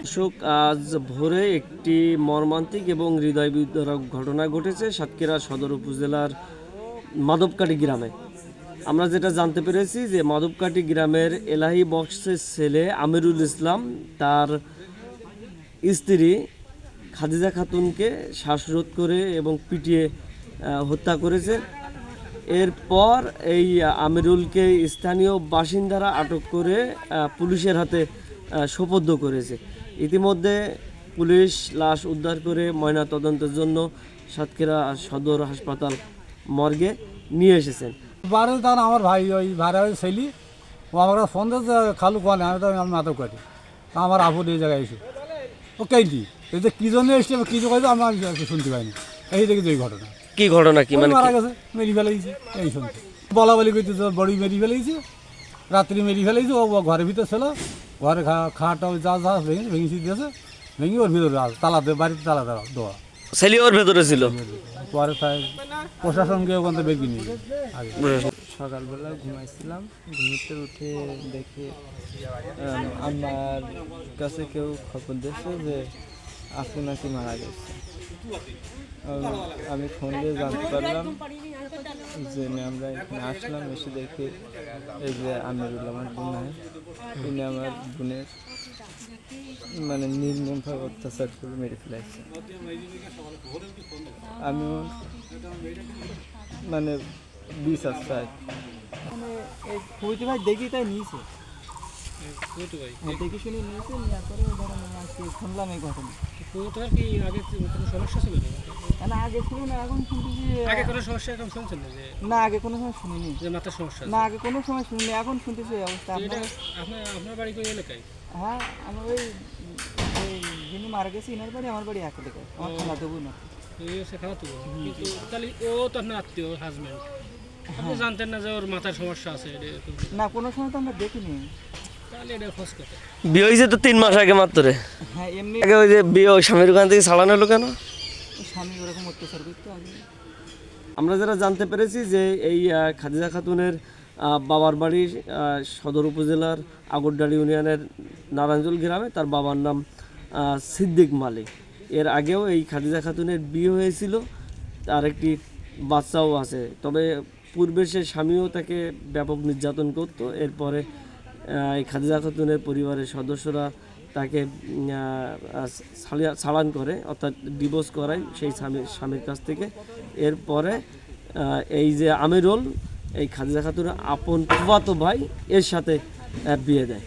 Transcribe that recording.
দর্শক, আজ ভোরে একটি মর্মান্তিক এবং হৃদয় বিদারক ঘটনা ঘটেছে সাতক্ষীরা সদর উপজেলার মাধবকাটি গ্রামে। আমরা যেটা জানতে পেরেছি যে মাধবকাটি গ্রামের এলাহি বক্সের ছেলে আমিরুল ইসলাম তার স্ত্রী খাদিজা খাতুনকে শ্বাসরোধ করে এবং পিটিয়ে হত্যা করেছে। এরপর এই আমিরুলকে স্থানীয় বাসিন্দারা আটক করে পুলিশের হাতে সোপর্দ করেছে। ইতিমধ্যে পুলিশ লাশ উদ্ধার করে ময়নাতদন্তের জন্য সাতক্ষীরা সদর হাসপাতাল মর্গে নিয়ে এসেছেন। বারে তার আমার ভাই ওই ভাড়া ছেলি ও আমার ফোন দিয়েছে খালু কোয়ানে আমি তো আমি মাদক কাটি আমার আপন এই জায়গায় এসে ও কেইটি এই যে কী জন্য এসছে কী কইতো আমি শুনতে পাইনি। এই দেখি এই ঘটনা কি ঘটনা কি মানে মারা গেছে মেরি ফেলাইছে এই শুনতে বলা বলি করতে বড়ি মেরি ফেলাইছে রাত্রি মেরি ফেলাইছে ও ঘরের ভিতরে ছিল ঘরে খাওয়াটা যা যা ভেঙে দিয়েছে ভেঙে ওর ভিতরে তালা দেয় বাড়িতে তালা দেওয়া ছেলে ওর ভেতরে ছিল। পরে তাই প্রশাসনকে ওখান থেকে বের নিয়ে আগে সকালবেলা ঘুমাইছিলাম, ঘুমিতে উঠে দেখি আমার কাছে কেউ খবর দিয়েছে যে আপু নাকি মারা গেছে। আমি ফোন দিয়ে জানতে পারলাম যে আমরা এখানে আসলাম, এসে দেখি এই যে আমিরুল আমার বোন হয়, তিনি আমার বোনের মানে নির্মমভাবে অত্যাচার করে মেরে ফেলেছে। আমি মানে বিচার চাই। ভাই দেখি তাই নিয়েছে, দেখি শুনে নিয়েছে, নেওয়ার পরে শুনলাম এই ঘটনা। কি আগে কোনো সমস্যা ছিল না? আগে ছিল না, এখন শুনতেছি আগে কোনো সমস্যা এখন শুনছেন না? যে না, আগে কোনো সময় শুনিনি যে মাথার সমস্যা না, আগে কোনো সময় শুনিনি, এখন শুনতেছি এই অবস্থা। আপনার বাড়ি কোন এলাকায়? হ্যাঁ, আমার ওই যিনি মারা গেছে ইনার বাড়ি আমার বাড়ি এক এলাকায়, আমার খালা দেবো না। কিন্তু তাহলে ও তো আপনার আত্মীয় হাজব্যান্ড, আপনি জানতেন না যে ওর মাথার সমস্যা আছে? না, কোনো সময় তো আমরা দেখিনি। তাহলে এটা খোঁজ কথা। বিয়ে হয়েছে তো 3 মাস আগে মাত্র। হ্যাঁ, এমনি আগে ওই যে বিয়ে ওই স্বামীর ওখান থেকে চালানো হলো কেন? স্বামী ওরকম অত্যাচার করতো আগে। আমরা যারা জানতে পেরেছি যে এই খাদিজা খাতুনের বাবার বাড়ি সদর উপজেলার আগরডাড়ি ইউনিয়নের নারায়ণজল গ্রামে, তার বাবার নাম সিদ্দিক মালিক। এর আগেও এই খাদিজা খাতুনের বিয়ে হয়েছিল, তার একটি বাচ্চাও আছে। তবে পূর্বে সে স্বামীও তাকে ব্যাপক নির্যাতন করত। এরপরে এই খাদিজা খাতুনের পরিবারের সদস্যরা তাকে ছাড়ান করে, অর্থাৎ ডিভোর্স করায় সেই স্বামীর কাছ থেকে। এরপরে এই যে আমিরুল এই খাদিজা খাতুনের আপন ফুফাতো ভাই এর সাথে বিয়ে দেয়।